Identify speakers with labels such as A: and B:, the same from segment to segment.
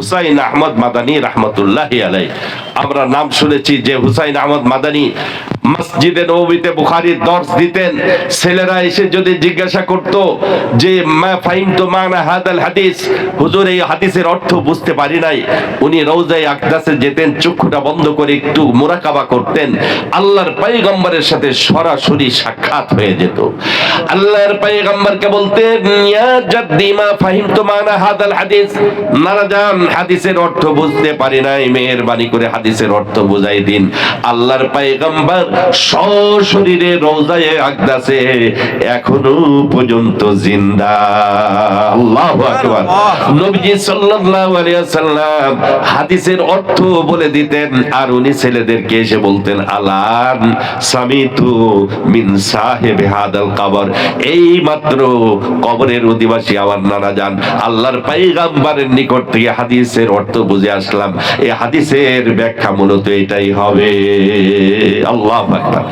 A: হুসাইন আহমদ মাদানী রাহমাতুল্লাহি আলাইহি। আমরা নাম শুনেছি যে হুসাইন আহমদ মাদানী মসজিদে নববীতে বুখারীর দর্স দিতেন। ছেলেরা এসে যদি জিজ্ঞাসা করত যে মা ফাহিমতু মানা হাদাল হাদিস, হুজুর এই হাদিসের অর্থ বুঝতে পারি নাই, উনি রওজায়ে আকদাসে যেতেন, চক্ষুটা বন্ধ করে একটু মুরাকাবা করতেন, আল্লাহর পয়গম্বরের সাথে সরাসরি সাক্ষাৎ হয়ে যেত। আল্লাহর পয়গম্বরকে বলতেন, ইয়া জাদ্দি মা ফাহিমতু মানা হাদাল হাদিস, নানা জান হাদিসের অর্থ বুঝতে পারি নাই, মেহেরবানি করে হাদিসের অর্থ বুঝাই দিন। আল্লাহর পয়গম্বর সশরীরে রওজায়ে আকদাসে এখনো পর্যন্ত জিন্দা। আল্লাহু আকবার। নবীজি সাল্লাল্লাহু আলাইহি ওয়াসাল্লাম হাদিসের অর্থ বলে দিতেন, আর উনি ছেলেদেরকে এসে বলতেন, আলান সামিতু মিন সাহিবি হাদাল কবর, এই মাত্র কবরের অধিবাসী আমার নানা জান আল্লাহর পয়গম্বরের নিকট থেকে হাদিসের অর্থ বুঝে আসলাম। এই হাদিসের ব্যাখ্যা মূলত এটাই হবে। আল্লাহু আকবার।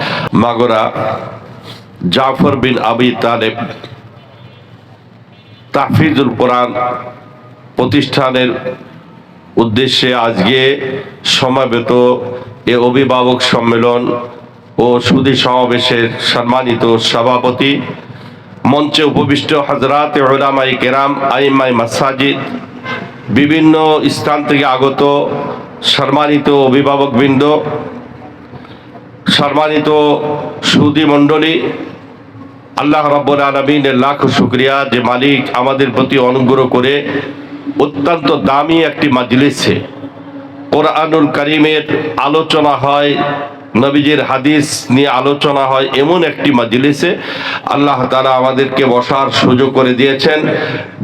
A: মাগরা জাফর বিন আবি তালেব তাহফিজুল কোরআন প্রতিষ্ঠানের উদ্দেশ্যে আজকে সমাবেত এ অভিভাবক সম্মেলন ও সুধী সমাবেশের সম্মানিত সভাপতি, মঞ্চে উপবিষ্ট হযরত উলামায়ে কেরাম, আইম্মায়ে মাসাজিদ, বিভিন্ন স্থান থেকে আগত সম্মানিত অভিভাবকবৃন্দ, সম্মানিত সুধী মণ্ডলী, আল্লাহ রাব্বুল আলামিনের লাখ শুকরিয়া যে মালিক আমাদের প্রতি অনুগ্রহ করে অত্যন্ত দামি একটি মাজলিসে কোরআনুল কারীমের আলোচনা হয়, নবীজির হাদিস নিয়ে আলোচনা হয়, এমন একটি মাজলিসে আল্লাহ তাআলা আমাদেরকে বসার সুযোগ করে দিয়েছেন।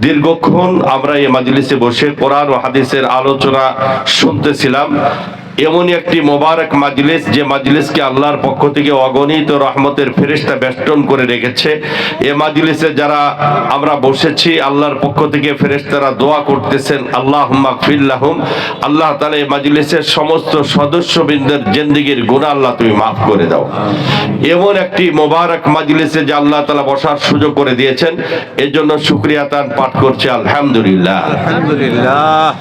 A: দীর্ঘক্ষণ আমরা এই মাজলিসে বসে কোরআন ও হাদিসের আলোচনা শুনতেছিলাম। এমনই একটি মোবারক মাজলিস, যে মাজলিসকে আল্লাহর পক্ষ থেকে অগণিত রহমতের ফেরেশতা বেষ্টন করে রেখেছে। এই মাজলিসে যারা আমরা বসেছি, আল্লাহর পক্ষ থেকে ফেরেশতারা দোয়া করতেছেন, আল্লাহুম্মা গফির লাহুম, আল্লাহ তাআলা এই মাজলিসের সমস্ত সদস্যবৃন্দের জিন্দেগীর গুনাহ আল্লাহ তুমি মাফ করে দাও। এমন একটি মোবারক মাজলিসে যে আল্লাহ তাআলা বসার সুযোগ করে দিয়েছেন, এর জন্য শুকরিয়া তান পাঠ করছি আলহামদুলিল্লাহ।
B: আলহামদুলিল্লাহ।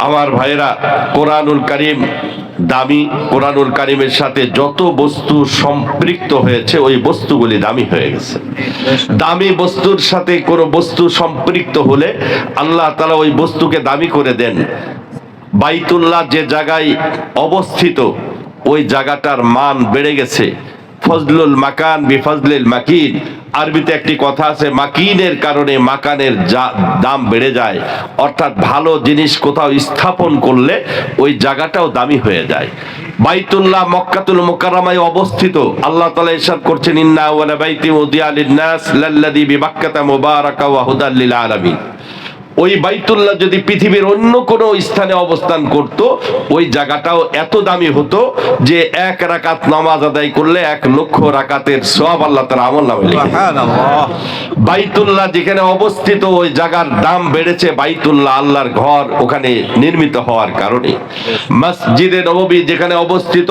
A: আমার ভাইরা, কোরআনুল কারীম দামি, কোরআনুল কারীমের সাথে যত বস্তু সম্পৃক্ত হয়েছে ওই বস্তুগুলি দামি হয়ে গেছে। দামি বস্তুর সাথে কোনো বস্তু সম্পৃক্ত হলে আল্লাহ তাআলা ওই বস্তুকে দামি করে দেন। বাইতুল্লাহ যে জায়গায় অবস্থিত ওই জায়গাটার মান বেড়ে গেছে। ফজলুল মাকান বিফজলিল মাকিন, আরবিতে একটি কথা আছে, মাকিনের কারণে মাকানের দাম বেড়ে যায়, অর্থাৎ ভালো জিনিস কোথাও স্থাপন করলে ওই জায়গাটাও দামি হয়ে যায়। বাইতুল্লাহ মক্কাতুল মুকাররমায় অবস্থিত। আল্লাহ তাআলা ইরশাদ করছেন, ইন্না আওয়ালা বাইতি উযিয়া লিন-নাস লাল্লাযী বিবাক্কাতা মুবারাকা ওয়া হুদাল লিল আলামিন। ওই বাইতুল্লাহ যদি পৃথিবীর অন্য কোনো স্থানে অবস্থান করত, ওই জায়গাটাও এত দামি হতো যে এক রাকাত নামাজ আদায় করলে 1,00,000 রাকাতের সওয়াব আল্লাহ তাআলা আমলনামায় লিখে দেন।
B: সুবহানাল্লাহ।
A: বাইতুল্লাহ যেখানে অবস্থিত ওই জায়গার দাম বেড়েছে। বাইতুল্লাহ আল্লাহর ঘর ওখানে নির্মিত হওয়ার কারণে। মসজিদে নববী যেখানে অবস্থিত,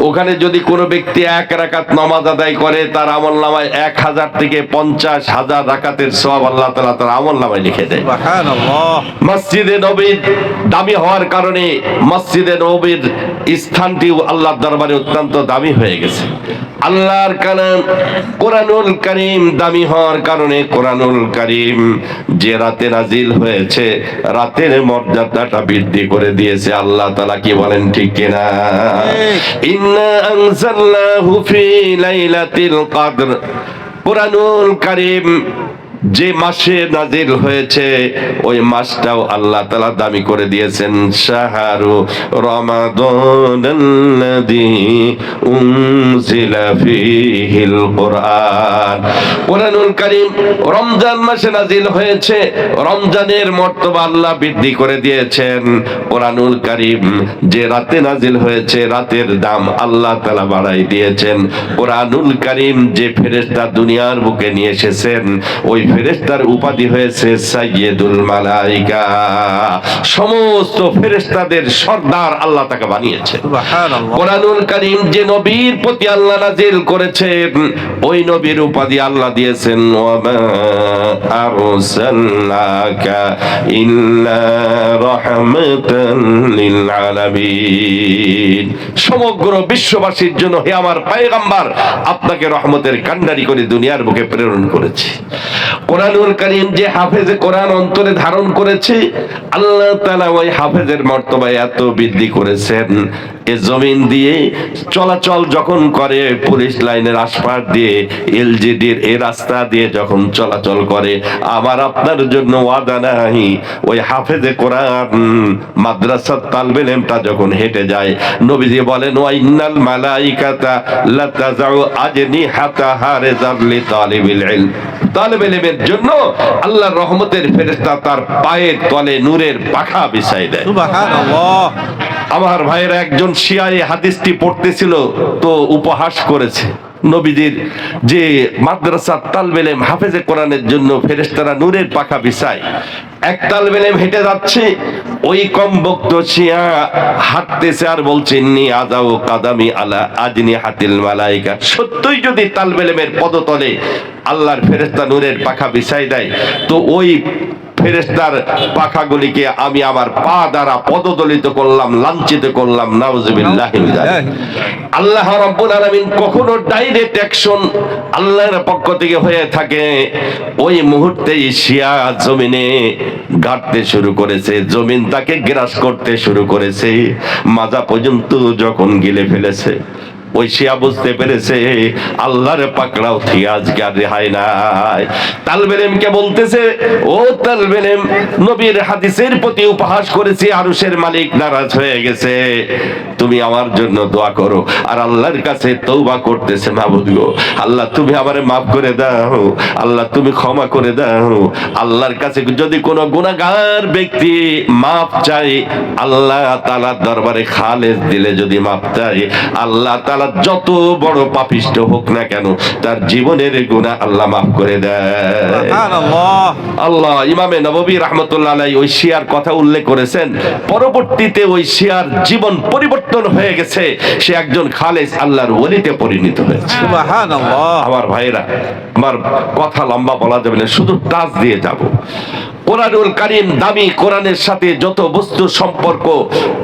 A: ওখানে যদি কোনো ব্যক্তি 1 রাকাত নামাজ আদায় করে, তার আমলনামায় 1,000 থেকে 50,000 রাকাতের সওয়াব আল্লাহ তাআলা তার আমলনামায় লিখে দেয়। মসজিদে নববীর দামি হওয়ার কারণে মসজিদে নববীর স্থানটি আল্লাহর দরবারে অত্যন্ত দামি হয়ে গেছে। আল্লাহর কালাম কোরআনুল কারীম দামি হওয়ার কারণে কোরআনুল কারীম যে রাতে নাজিল হয়েছে, রাতের মর্যাদাটা বৃদ্ধি করে দিয়েছে। আল্লাহ তাআলা কি বলেন, ঠিক কিনা? ইন্না আনজালনাহু ফি লাইলাতিল কদর, কোরআনুল কারীম যে মাসে নাজিল হয়েছে ওই মাসটাও আল্লাহ তাআলা দামি করে দিয়েছেন। শাহরু রমাদানাল্লাযী উনজিলা ফীহিল কুরআন, কোরআনুল কারীম রমজান মাসে নাজিল হয়েছে। রমজানের মর্তবা আল্লাহ বৃদ্ধি করে দিয়েছেন। কোরআনুল কারীম যে রাতে নাজিল হয়েছে, রাতের দাম আল্লাহ তাআলা বাড়াই দিয়েছেন। কোরআনুল কারীম যে ফেরেশতা দুনিয়ার বুকে নিয়ে এসেছেন, ওই ফেরেশতার উপাধি হয়েছে সাইয়্যিদুল মালাইকা। সমস্ত ফেরেশতাদের সর্দার আল্লাহ তাকে বানিয়েছে।
B: সুবহানাল্লাহ।
A: কোরআনুল কারীম যে নবীর প্রতি আল্লাহ নাযিল করেছেন ওই নবীর উপাধি আল্লাহ দিয়েছেন ওয়া মা আরসালনাকা ইল্লা রাহমাতান লিল আলামিন। সমগ্র বিশ্ববাসীর জন্য হে আমার পয়গম্বর আপনাকে রহমতের কান্ডারি করে দুনিয়ার বুকে প্রেরণ করেছি। কোরআনুল কারীম যে হাফেজে কোরআন অন্তরে ধারণ করেছে আল্লাহ তাআলা ওই হাফেজের মর্তবা এত বৃদ্ধি করেছেন এ জমিন দিয়ে চলাচল যখন করে পুলিশ লাইনের আশপাশ দিয়ে এলজিডির এই রাস্তা দিয়ে যখন চলাচল করে আমার আপনার জন্য ওয়াদা নাই ওই হাফেজে কোরআন মাদ্রাসার তালবে ইলমটা যখন হেঁটে যায় নবীজি বলেন ওয়া ইন্নাল মালাইকাতা লাতাযাউ আজনিহাতাহা রিযাল লিতালিবিল ইলম। তালেবে ইলমের জন্য আল্লাহর রহমতের ফেরেশতা তার পায়ের তলে নূরের পাখা বিছায় দেয়।
B: সুবহানাল্লাহ।
A: আমার ভাইয়েরা একজন শিয়া এই হাদিসটি পড়তেছিল তো উপহাস করেছে নবীজির যে মাদ্রাসার তালবে ইলম হাফেজে কোরআনের জন্য ফেরেশতারা নূরের পাখা বিছায়। এক তালবে ইলম হেঁটে যাচ্ছে ওই কম বক্ত শিয়া হাঁটতেছে আর বলছে নি আযাউ কাদামি আলা আজনিহাতিল মালাইকা। সত্যই যদি তালবে ইলমের পদতলে আল্লাহর ফেরেশতা নূরের পাখা বিছায় দেয় তো ওই ফেরেশতার পাখাগুলিকে আমি আমার পা দ্বারা পদদলিত করলাম, লাঞ্ছিত করলাম। নাউযুবিল্লাহি মিন যালিক। আল্লাহ রাব্বুল আলামিন কখনো ডাইরেক্ট অ্যাকশন আল্লাহর পক্ষ থেকে হয়ে থাকে ওই মুহূর্তেই শিয়া জমিনে গাড়তে শুরু করেছে, জমিন তাকে গ্রাস করতে শুরু করেছে, মাজা পর্যন্ত যখন গিলে ফেলেছে ওই শিয়া বুঝতে পেরেছে আল্লাহর পাকড়াও থেকে আজকে আর রেহাই নাই। তালবে ইলমকে বলতেছে ও তালবে ইলম নবীর হাদিসের প্রতি উপহাস করেছি, আরশের মালিক নারাজ হয়ে গেছে, তুমি আমার জন্য দোয়া করো। আর আল্লাহর কাছে তওবা করতেছে মাবুদ গো আল্লাহ তুমি আমারে মাফ করে দাও, আল্লাহ তুমি ক্ষমা করে দাও। আল্লাহর কাছে যদি কোনো গুনাহগার ব্যক্তি মাফ চাই আল্লাহ তাআলার দরবারে খালেস দিলে যদি মাফ চাই আল্লাহ তাআলা যত বড় পাপিষ্ট হোক না কেন তার জীবনের গুনাহ আল্লাহ মাফ করে দেয়।
B: সুবহানাল্লাহ।
A: আল্লাহ ইমামে নববী রাহমাতুল্লাহ আলাইহি ওই শিয়ার কথা উল্লেখ করেছেন, পরবর্তীতে ওই শিয়ার জীবন পরিবর্তন হয়ে গেছে, সে একজন খালেস আল্লাহর ওলিতে পরিণত হয়েছে।
B: সুবহানাল্লাহ।
A: আমার ভাইরা আমার কথা লম্বা বলা যাবে না, শুধু টাচ দিয়ে যাব। কোরআনুল কারীম দামি, কোরআনের সাথে যত বস্তু সম্পর্ক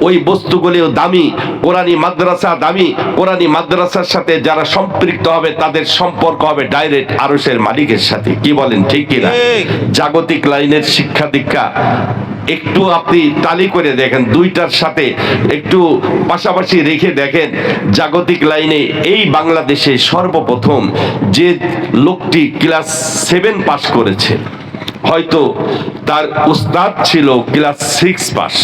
A: ওই বস্তুগুলিও দামি। কোরআনী মাদ্রাসা দামি, কোরআনী মাদ্রাসার সাথে যারা সম্পৃক্ত হবে তাদের সম্পর্ক হবে ডাইরেক্ট আরশের মালিকের সাথে। কি বলেন ঠিক কিনা? জাগতিক লাইনের শিক্ষা দীক্ষা একটু আপনি তালি করে দেখেন, দুইটার সাথে একটু পাশাপাশি রেখে দেখেন। জাগতিক লাইনে এই বাংলাদেশে সর্বপ্রথম যে লোকটি ক্লাস 7 পাস করেছে হয়তো তার উস্তাদ ছিল ক্লাস 6 পাস।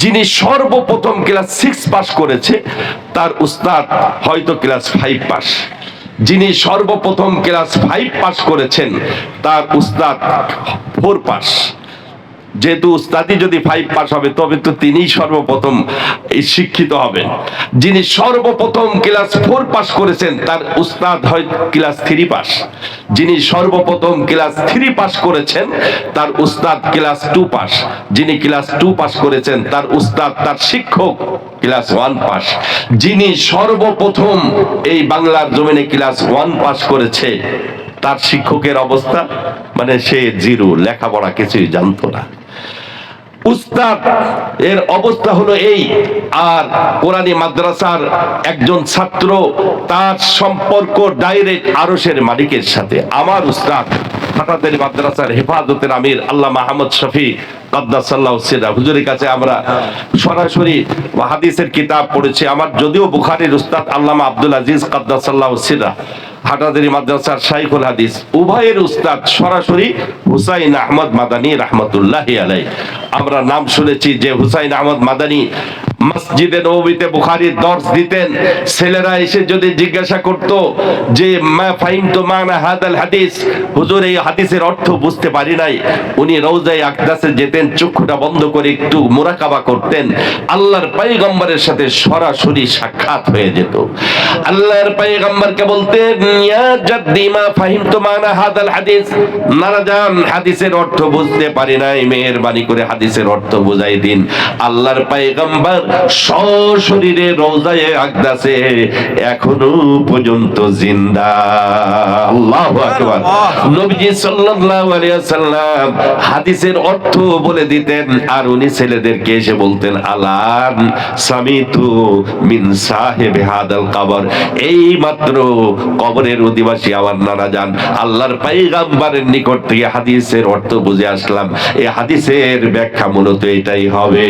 A: যিনি সর্বপ্রথম ক্লাস 6 পাস করেছে তার উস্তাদ হয়তো ক্লাস 5 পাস। যিনি সর্বপ্রথম ক্লাস 5 পাস করেছেন তার উস্তাদ 4 পাস। যেহেতু উস্তাদি যদি 5 পাস হবে তবে তো তিনিই সর্বপ্রথম শিক্ষিত হবেন। যিনি সর্বপ্রথম ক্লাস 4 পাস করেছেন তার উস্তাদ হয় ক্লাস 3 পাস। যিনি সর্বপ্রথম ক্লাস 3 পাস করেছেন তার উস্তাদ ক্লাস 2 পাস। যিনি ক্লাস 2 পাস করেছেন তার উস্তাদ তার শিক্ষক ক্লাস 1 পাস। যিনি সর্বপ্রথম এই বাংলার জমিনে ক্লাস 1 পাস করেছে তার শিক্ষকের অবস্থা মানে সে জিরো, লেখাপড়া কিছুই জানতো না। উস্তাদ এর অবস্থা হলো এই। আর কোরআনী মাদ্রাসার একজন ছাত্র তার সম্পর্ক ডাইরেক্ট আরশের মালিকের সাথে। আমার উস্তাদ হাটাজারি মাদ্রাসার হেফাজতের আমির আল্লামা আহমদ শফি কাদ্দাসাল্লাহু সিররা হুজুরের কাছে আমরা সরাসরি হাদিসের কিতাব পড়েছি। আমার যদিও বুখারীর উস্তাদ আল্লামা আব্দুল আজিজ কাদ্দাসাল্লাহু সিররা হাটাজারি মাদ্রাসার শাইখুল হাদিস, উভয়ের উস্তাদ সরাসরি হুসাইন আহমদ মাদানী রাহমাতুল্লাহি আলাইহি। আমরা নাম শুনেছি যে হুসাইন আহমদ মাদানী মসজিদে নববীতে বুখারীর দর্স দিতেন, ছেলেরা এসে যদি জিজ্ঞাসা করত যে মা ফাহিমতু মানা হাদাল হাদিস, হুজুর এই হাদিসের অর্থ বুঝতে পারি নাই, উনি রওজায়ে আকদাসে যেতেন, চক্ষুটা বন্ধ করে একটু মুরাকাবা করতেন, আল্লাহর পয়গম্বরের সাথে সরাসরি সাক্ষাৎ হয়ে যেত। আল্লাহর পয়গম্বরকে বলতেন ইয়া জাদ্দি মা ফাহিমতু মানা হাদাল হাদিস, নানাজান হাদিসের অর্থ বুঝতে পারি নাই, মেহেরবানি করে হাদিসের অর্থ বুঝাই দিন। আল্লাহর পয়গম্বর সশরীরে রওজায়ে আকদাসে এখনো পর্যন্ত জিন্দা। আল্লাহু আকবার। নবীজি সাল্লাল্লাহু আলাইহি ওয়াসাল্লাম হাদিসের অর্থ বলে দিতেন, আর উনি ছেলেদেরকে এসে বলতেন আলান সামিতু মিন সাহিব হাদাল কবর, এই মাত্র কবরের অধিবাসী আমার নানা যান আল্লাহর পয়গম্বরের নিকট থেকে হাদিসের অর্থ বুঝে আসলাম। এই হাদিসের ব্যাখ্যা মূলত এটাই হবে।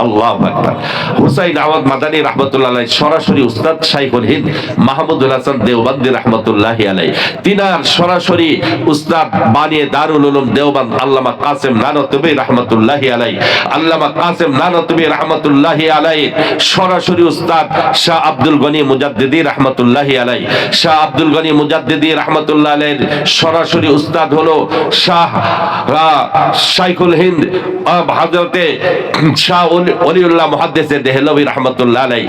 A: আল্লাহু আকবার। হুসাইন আহমদ মাদানী রাহমাতুল্লাহ আলাইহি সরাসরি উস্তাদ শাইখুল হিন্দ মাহমুদুল হাসান দেওবন্দি রাহমাতুল্লাহি আলাইহি, তিনার সরাসরি উস্তাদ বানিয়ে দারুল উলুম দেওবন্দ আল্লামা কাসেম নানতুবি রাহমাতুল্লাহি আলাইহি, আল্লামা কাসেম নানতুবি রাহমাতুল্লাহি আলাইহি সরাসরি উস্তাদ শাহ আব্দুল গনি মুজাদ্দিদি রাহমাতুল্লাহি আলাইহি, শাহ আব্দুল গনি মুজাদ্দিদি রাহমাতুল্লাহ আলাইহির সরাসরি উস্তাদ হলো শাহ শাইখুল হিন্দ হযরতে শাহ ওলিউল্লাহ মুহাদ্দিস দেহলভী রাহমাতুল্লাহ আলাইহি,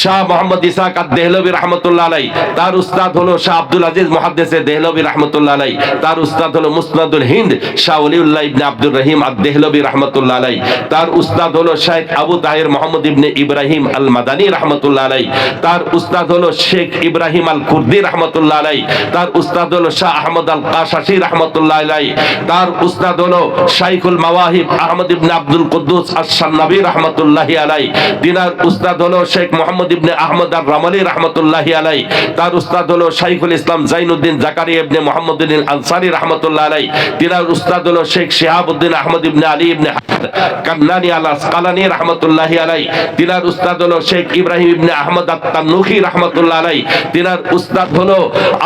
A: শাহ মোহাম্মদ ইসহাক আদ-দেহলভী রাহমাতুল্লাহ আলাইহি, তার উস্তাদ হলো শাহ আব্দুল আজিজ মুহাদ্দিস দেহলভী রাহমাতুল্লাহ আলাইহি, তার উস্তাদ হলো মুসনাদুল হিন্দ শাহ ওলিউল্লাহ ইবনে আব্দুর রহিম আদ-দেহলভী রাহমাতুল্লাহ আলাইহি, তার উস্তাদ হলো শেখ আবু তাহির মুহাম্মদ ইবনে ইব্রাহিম আল মাদানী রাহমাতুল্লাহ আলাইহি, তার উস্তাদ হলো শেখ ইব্রাহিম আল কুর্দি রাহমাতুল্লাহ আলাইহি, তার উস্তাদ হলো শাহ আহমদ আল কাশাশি রাহমাতুল্লাহ আলাইহি, তার উস্তাদ হলো শাইখুল মাওয়াহিব আহমদ ইবনে আব্দুল কুদ্দুস আশ-শান্নাবী রাহমাতুল্লাহি আলাইহি, তিনার উস্তাদ হলো শেখ মুহাম্মদ ইবনে আহমদ আর-রামালি রাহমাতুল্লাহি আলাইহি, তার উস্তাদ হলো শাইখুল ইসলাম জাইনুদ্দিন জাকারিয়া ইবনে মুহাম্মদ আল-আনসারী রাহমাতুল্লাহ আলাইহি, তিনার উস্তাদ হলো শেখ শিহাবউদ্দিন আহমদ ইবনে আলী ইবনে কান্নানী আল-আসকালানী রাহমাতুল্লাহি আলাইহি, তিনার উস্তাদ হলো শেখ ইব্রাহিম ইবনে আহমদ আত-তান্নুখী রাহমাতুল্লাহ আলাইহি, তিনার উস্তাদ হলো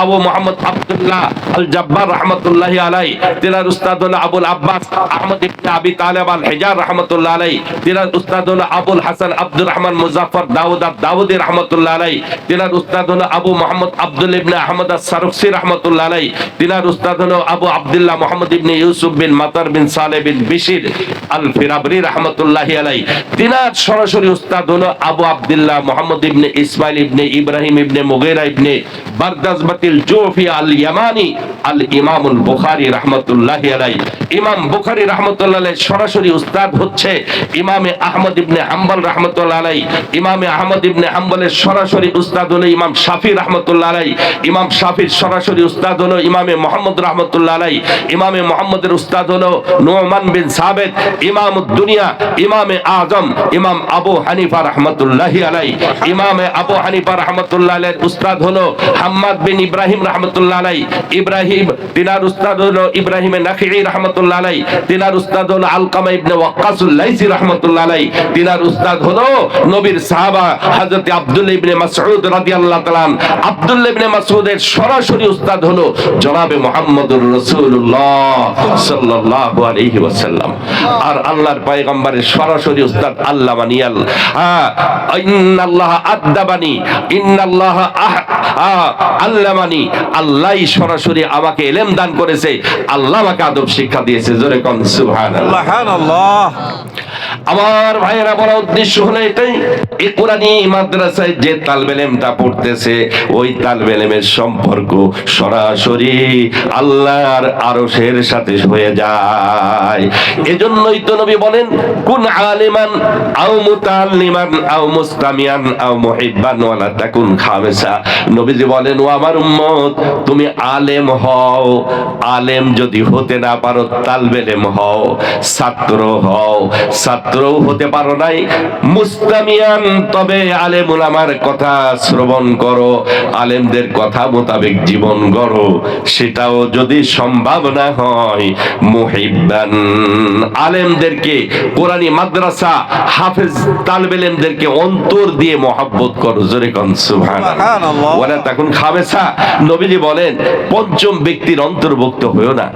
A: আবু মুহাম্মদ আব্দুল্লাহ আল-জাব্বার রাহমাতুল্লাহি আলাইহি, তিনার উস্তাদ হলো আবুল আব্বাস আহমদ ইবনে আবি তালেব আল-হিজার রাহমাতুল্লাহ আলাইহি, তিনার উস্তাদ হলো আবুল হাসান আব্দুর রহমান মুজাফফর দাউদ আদ-দাউদি রাহমাতুল্লাহ আলাইহি, তিনার উস্তাদ হলো আবু মুহাম্মদ আব্দুল ইবনে আহমদ আস-সারুখসি রাহমাতুল্লাহ আলাইহি, তিনার উস্তাদ হলো আবু আব্দুল্লাহ মুহাম্মদ ইবনে ইউসুফ বিন মাতার বিন সালেহ বিন বিশির আল-ফিরাবরি রাহমাতুল্লাহি আলাইহি, তিনার সরাসরি উস্তাদ হলো আবু আব্দুল্লাহ মুহাম্মদ ইবনে ইসমাইল ইবনে ইব্রাহিম ইবনে মুগীরা ইবনে বারদাজবাতিল জুফি আল-ইয়ামানি আল-ইমামুল বুখারী রাহমাতুল্লাহি আলাইহি। ইমাম বুখারী রাহমাতুল্লাহ আলাইহি সরাসরি উস্তাদ হচ্ছে ইমামে আহমদ ইবনে হাম্বল রাহমাতুল্লাহ আলাইহি, ইমামে আহমদ ইবনে হাম্বলের সরাসরি উস্তাদ হলো ইমাম শাফি রাহমাতুল্লাহ আলাইহি, ইমাম শাফির সরাসরি উস্তাদ হলো ইমামে মুহাম্মদ রাহমাতুল্লাহ আলাইহি, ইমামে মুহাম্মদের উস্তাদ হলো নুমান বিন সাবিত ইমামুদ দুনিয়া, ইমামে আজম ইমাম আবু হানিফা রাহমাতুল্লাহি আলাইহি, ইমামে আবু হানিফা রাহমাতুল্লাহ আলাইহির উস্তাদ হলো হাম্মাদ বিন ইব্রাহিম রাহমাতুল্লাহ আলাইহি, ইব্রাহিম তিনার উস্তাদ হলো ইব্রাহিম নাখিঈ রাহমাতুল্লাহ আলাইহি, তিনার উস্তাদ হলো আলকামা ইবনে ওয়াক্কাসুল লাইসি রাহমাতুল্লাহ আলাইহি, তিনার উস্তাদ হলো নবীর সাহাবা হযরত আব্দুল্লাহ ইবনে মাসউদ রাদিয়াল্লাহু তাআলা, আব্দুল্লাহ ইবনে মাসউদের সরাসরি উস্তাদ হলো জনাবে মুহাম্মদুর রাসূলুল্লাহ সাল্লাল্লাহু আলাইহি ওয়াসাল্লাম। আর আল্লাহর পয়গম্বরের সরাসরি উস্তাদ আল্লামা নিয়াল, ইন্নাল্লাহ আদাবানি ইন্নাল্লাহ আল্লামানি, আল্লাহই সরাসরি আমাকে ইলম দান করেছে, আল্লাহ আমাকে আদব শিক্ষা দিয়েছে। জোরে কোন সুবহানাল্লাহ।
B: সুবহানাল্লাহ।
A: আমার ভাইয়েরা, বড় উদ্দেশ্য হলো এটাই, এই কোরআনী মাদ্রাসায় যে তালবে ইলমটা পড়তেছে ওই তালবে ইলমের সম্পর্ক সরাসরি আল্লাহর আরশের সাথে হয়ে যায়। এজন্যই তো নবী বলেন কুন আলিমান আও মুতাআল্লিমান আও মুস্তামিয়ান আও মুহিব্বান ওয়ালা তাকুন খামিসা। নবীজি বলেন, ও আমার উম্মত, তুমি আলেম হও, আলেম যদি হতে না পারো তালবে ইলম হও, ছাত্র হও, ছাত্রও হতে পারো নাই, মুস্তামিয়ান তবে আলেম উলামার কথা শ্রবণ করো, আলেমদের কথা মোতাবেক জীবন গড়ো, সেটাও যদি সম্ভব না হয়, মুহিব্বান আলেমদেরকে, কোরআনী মাদ্রাসা হাফেজ তালবে ইলমদেরকে অন্তর দিয়ে মহব্বত করো। জোরে কোন সুবহানাল্লাহ। ওয়ালা তাকুন খামিসা, নবীজি বলেন পঞ্চম ব্যক্তির অন্তর্ভুক্ত হয়ো না।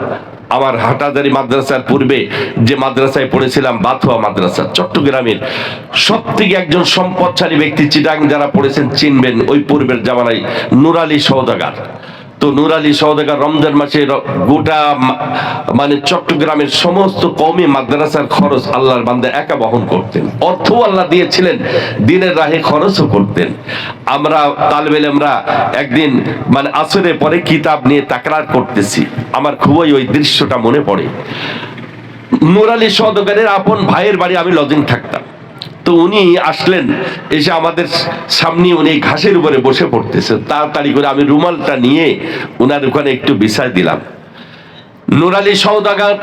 A: আমার হাটাজারি মাদ্রাসার পূর্বে যে মাদ্রাসায় পড়েছিলাম, বাথুয়া মাদ্রাসা, চট্টগ্রামের সব থেকে একজন সম্পদশালী ব্যক্তি, চিটাং যারা পড়েছেন চিনবেন, ওই পূর্বের জামানায় নূর আলী সওদাগর। তো নূর আলী সওদাগর রমজান মাসে গোটা মানে চট্টগ্রামের সমস্ত কওমি মাদ্রাসার খরচ আল্লাহর বান্দা একা বহন করতেন। অর্থ আল্লাহ দিয়েছিলেন, দিনের রাহে খরচও করতেন। আমরা তালেবে ইলমরা একদিন মানে আসরের পরে কিতাব নিয়ে তাকরার করতেছি, আমার খুবই ওই দৃশ্যটা মনে পড়ে। নূর আলী সওদাগরের আপন ভাইয়ের বাড়ি আমি লজিং থাকতাম। তো উনি আসলেন, এসে আমাদের সামনে উনি ঘাসের উপরে বসে পড়তেছে। তাড়াতাড়ি করে আমি রুমালটা নিয়ে উনার ওখানে একটু বিছায় দিলাম। নূর আলী সওদাগর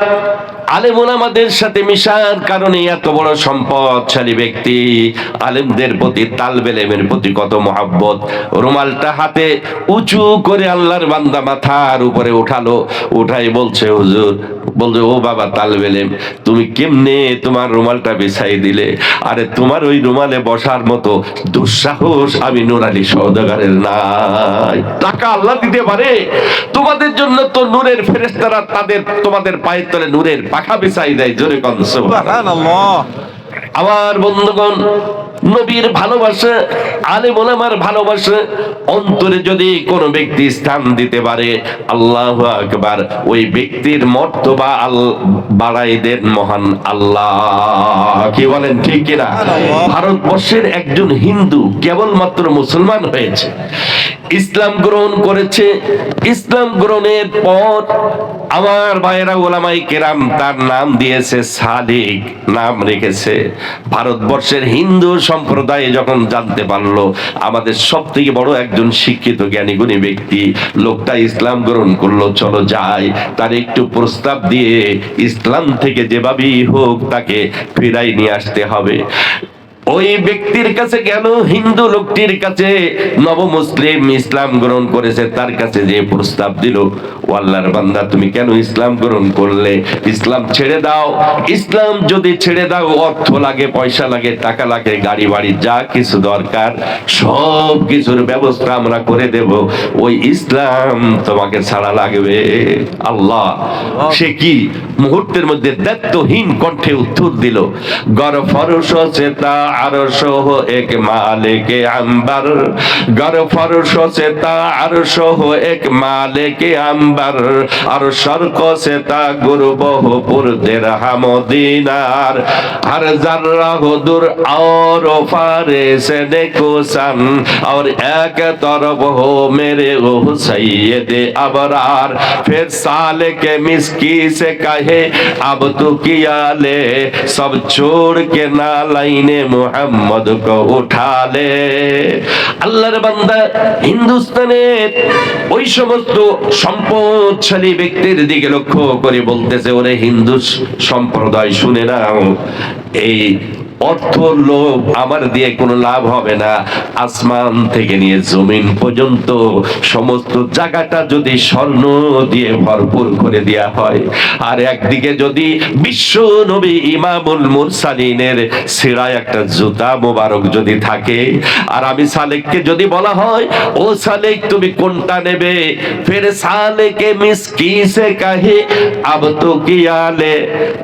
A: আলেম ওলামাদের সাথে মিশার কারণে এত বড় সম্পদশালী ব্যক্তি, আলেমদের প্রতি, তালবে ইলমের প্রতি কত মহব্বত। রুমালটা হাতে উঁচু করে আল্লাহর বান্দা মাথার উপরে উঠালো, উঠাই বলছে, হুজুর, বলছে, ও বাবা তালবে ইলম, তুমি কেমনে তোমার রুমালটা বিছাই দিলে? আরে তোমার ওই রুমালে বসার মতো দুঃসাহস আমি নূর আলী সওদাগরের নাই। টাকা আল্লাহ দিতে পারে, তোমাদের জন্য তো নূরের ফেরেশতারা তোমাদের পায়ের তলে নূরের পাখা বিছাই দেয়। জোরে কোন সুবহানাল্লাহ। আমার বন্ধুগণ, নবীর ভালোবাসা, আলেম ওলামার ভালোবাসা অন্তরে যদি কোনো ব্যক্তি স্থান দিতে পারে, আল্লাহু আকবার, ওই ব্যক্তির মর্তবা বাড়াই দেন মহান আল্লাহ। কি বলেন, ঠিক কিনা? ভারতবর্ষের একজন হিন্দু কেবলমাত্র মুসলমান হয়েছে, ইসলাম গ্রহণ করেছে। ইসলাম গ্রহণের পর আমার ভাইয়েরা ওলামায়ে কেরাম তার নাম দিয়েছে সাদিক, নাম রেখেছে। ভারতবর্ষের হিন্দু সম্প্রদায় যখন জানতে পারলো আমাদের সব থেকে বড় একজন শিক্ষিত জ্ঞানী গুণী ব্যক্তি, লোকটা ইসলাম গ্রহণ করলো, চলো যাই, তার একটু প্রস্তাব দিয়ে ইসলাম থেকে যেভাবেই হোক তাকে ফিরাই নিয়ে আসতে হবে। ওই ব্যক্তির কাছে গেল, হিন্দু লোকটির কাছে, নব মুসলিম, ইসলাম গ্রহণ করেছে, তার কাছে যে প্রস্তাব দিল, ও আল্লাহর বান্দা, তুমি কেন ইসলাম গ্রহণ করলে? ইসলাম ছেড়ে দাও। ইসলাম যদি ছেড়ে দাও, অর্থ লাগে, পয়সা লাগে, টাকা লাগে, গাড়ি বাড়ি যা কিছু দরকার সব কিছুর ব্যবস্থা আমরা করে দেব, ওই ইসলাম তোমাকে ছাড়া লাগবে। আল্লাহ, সে কি মুহূর্তের মধ্যে দায়িত্বহীন কণ্ঠে উত্তর দিল, গর ফরশ চেতা আরশ হো এক মালিকে আম্বার, গর ফরশ চেতা আরশ হো এক মালিকে আম্বার, আর শরক চেতা গুরবহ পুর দিরহাম দিনার, হর জর্রা হো দুর और फारे से नेकुसन, और एक तरफ हो मेरे वो सैयद अबरार, फिर साल के मिस्की से कहे अब तू किया ले, सब छोड़ के ना लाइने मुहम्मद को उठा ले। আল্লাহর বান্দা হিন্দুস্তানের ওই সমস্ত সম্পদশালী ব্যক্তির দিকে লক্ষ্য করে বলতেছে, ওরে হিন্দু সম্প্রদায় শুনে নাও, এই অর্থ লোভ আমার দিয়ে কোনো লাভ হবে না। আসমান থেকে নিয়ে জমিন পর্যন্ত সমস্ত জায়গাটা যদি স্বর্ণ দিয়ে ভরপুর করে দেয়া হয়, আর একদিকে যদি বিশ্ব নবী ইমামুল মুরসালিনের ছেঁড়া একটা জুতা মোবারক যদি থাকে, আর আমি সালেককে যদি বলা হয়, ও সালেক তুমি কোনটা নেবে? ফের সালেকে মিসকি সে কাহে আব তো কিয়া লে,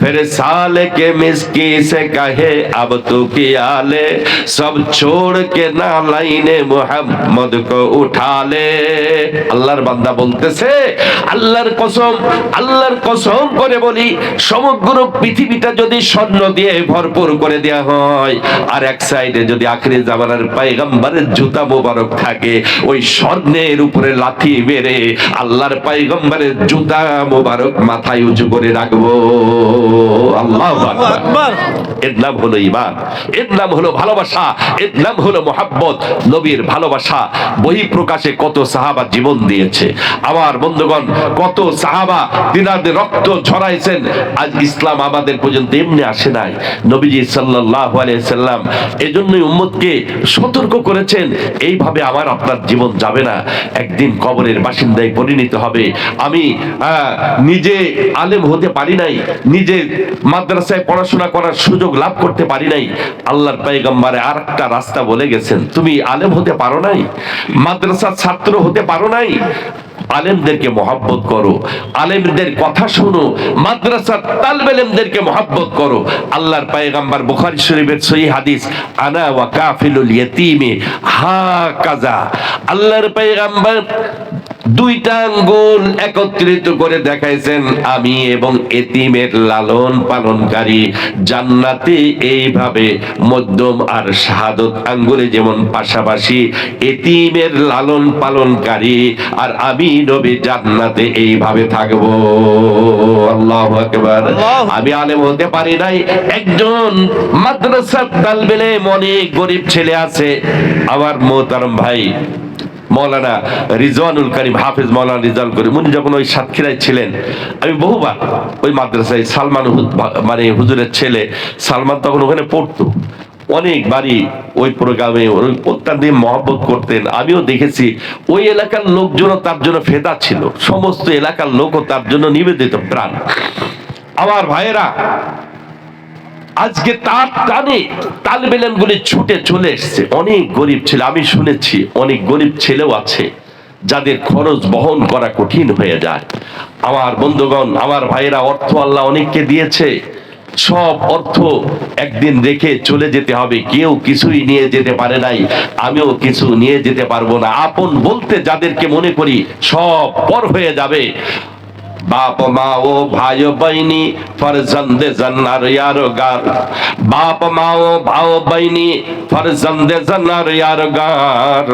A: ফের সালেকে মিসকি সে কাহে अब तो किया ले, सब छोड़ के ना लाइने मुहम्मद को उठा ले। আল্লাহর বান্দা বলতেছে, আল্লাহর কসম করে বলি, সমগ্র পৃথিবীটা যদি স্বর্ণ দিয়ে ভরপুর করে দেয়া হয়, আর এক সাইডে যদি আখিরি জামানার পয়গম্বরের জুতা মোবারক থাকে, ওই স্বর্ণের উপরে লাথি মেরে আল্লাহর পয়গম্বরের জুতা মোবারক মাথায় উঁচু করে রাখবো। আল্লাহু আকবার। এর নাম হলো ঈমান, এর নাম হলো ভালোবাসা, এর নাম হলো মোহাব্বত। নবীর ভালোবাসা বহি প্রকাশে কত সাহাবা জীবন দিয়েছে। আমার বন্ধুগণ, কত সাহাবা দিনাদের রক্ত ঝরাইছেন। আজ ইসলাম আমাদের পর্যন্ত এমনি আসে নাই। নবীজি সাল্লাল্লাহু আলাইহি সাল্লাম এজন্যই উম্মতকে সতর্ক করেছেন, এইভাবে আমার আপনার জীবন যাবে না, একদিন কবরের বাসিন্দায় পরিণত হবে। আমি নিজে আলেম হতে পারি নাই, নিজে মাদ্রাসায় পড়াশোনা করার সুযোগ লাভ করতে পারি নাই। আল্লাহর পয়গম্বর আরেকটা রাস্তা বলে গেছেন, তুমি আলেম হতে পারো নাই, মাদ্রাসার ছাত্র হতে পারো নাই, আলেমদেরকে মহব্বত করো, আলেমদের কথা শোনো, মাদ্রাসার তালবে ইলমদেরকে মহব্বত করো। আল্লাহর পয়গম্বর বুখারী শরীফের সহিহ হাদিস, আনা ওয়া কাফিলুল ইয়াতীমি হাকাযা, আল্লাহর পয়গম্বর দুইটা আঙ্গুল একত্রিত করে দেখাইছেন, আমি এবং এতিমের লালন পালনকারী জান্নাতে এইভাবে মধ্যম আর শাহাদত আঙ্গুলে যেমন পাশাপাশি, এতিমের লালন পালনকারী আর আমি নবী জান্নাতে এইভাবে থাকবো। আল্লাহু আকবার। আমি আলেম হতে পারি নাই, একজন মাদ্রাসার তালবে ইলম, অনেক গরিব ছেলে আছে। আমার মোহতারাম ভাই মৌলানা রিজওয়ানুল করিম, হাফেজ মৌলানা রিজওয়ানুল করিম, উনি যখন ওই সাতক্ষীরায় ছিলেন, আমি বহুবার ওই মাদ্রাসায় সালমান মানে হুজুরের ছেলে সালমান তখন ওখানে পড়তো, অনেকবারই ওই প্রোগ্রামে অত্যন্ত মহব্বত করতেন। আমিও দেখেছি ওই এলাকার লোকজনও তার জন্য ফেদা ছিল, সমস্ত এলাকার লোকও তার জন্য নিবেদিত প্রাণ। আমার ভাইয়েরা, আজকে তার টানে তালবে ইলমগুলি ছুটে চলে এসছে। অনেক গরিব ছেলে, আমি শুনেছি অনেক গরিব ছেলেও আছে যাদের খরচ বহন করা কঠিন হয়ে যায়। আমার বন্ধুগণ, আমার ভাইয়েরা, অর্থ আল্লাহ অনেককে দিয়েছে, সব অর্থ একদিন রেখে চলে যেতে হবে। কেউ কিছুই নিয়ে যেতে পারে নাই, আমিও কিছু নিয়ে যেতে পারবো না। আপন বলতে যাদেরকে মনে করি সব পর হয়ে যাবে। बाप माओ भाइयों बहनी फरजंदे जन्नर यारोगार, बाप माओ भाओ बहनी फरजंदे जन्नर यारोगार,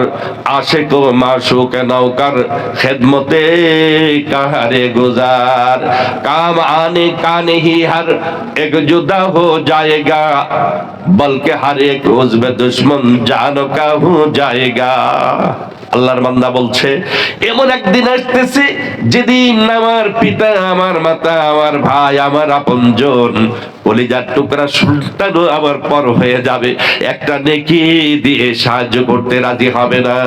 A: आशिक व माशूक नौकर खिदमते कहरे गुजार, काम आने का नहीं हर एक जुदा हो जाएगा, बल्कि हर एक उज़्व दुश्मन जानो का हो जाएगा। আল্লাহর বান্দা বলছে, এমন একদিন আসতেছে যেদিন আমার পিতা, আমার মাতা, আমার ভাই, আমার আপনজন, কলিজার টুকরা সুলতানও আমার পর হয়ে যাবে, একটা নেকি দিয়ে সাহায্য করতে রাজি হবে না।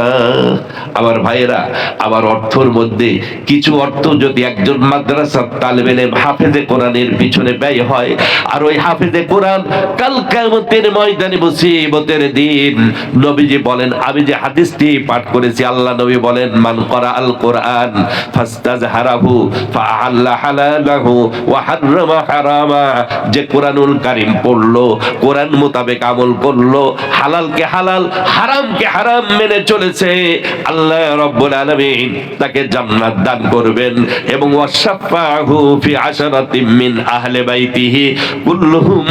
A: আমার ভাইয়েরা, আমার অর্থর মধ্যে কিছু অর্থ যদি একজন মাদ্রাসার তালেবে ইলম হাফেজে কোরআনের পিছনে ব্যয় হয়, আর ওই হাফেজে কোরআন কাল কিয়ামতের ময়দানে মুসিবতের দিন, নবীজি বলেন, আমি যে হাদিসটি পাঠ করেছি, আল্লাহ নবী বলেন, মান করা আল কোরআন ফাস্তাজহারাহু ফাআল্লা হালালাহু ওয়া হাররামা হারামা, যে কোরআনুল কারীম পড়লো, কোরআন মোতাবেক আমল করলো, হালালকে হালাল, হারামকে হারাম মেনে চলেছে, আল্লাহ রাব্বুল আলামিন তাকে জান্নাত দান করবেন। এবং ওয়াশাফাহু ফি আশরাতিম মিন আহলি বাইতিহি কুল্লুহুম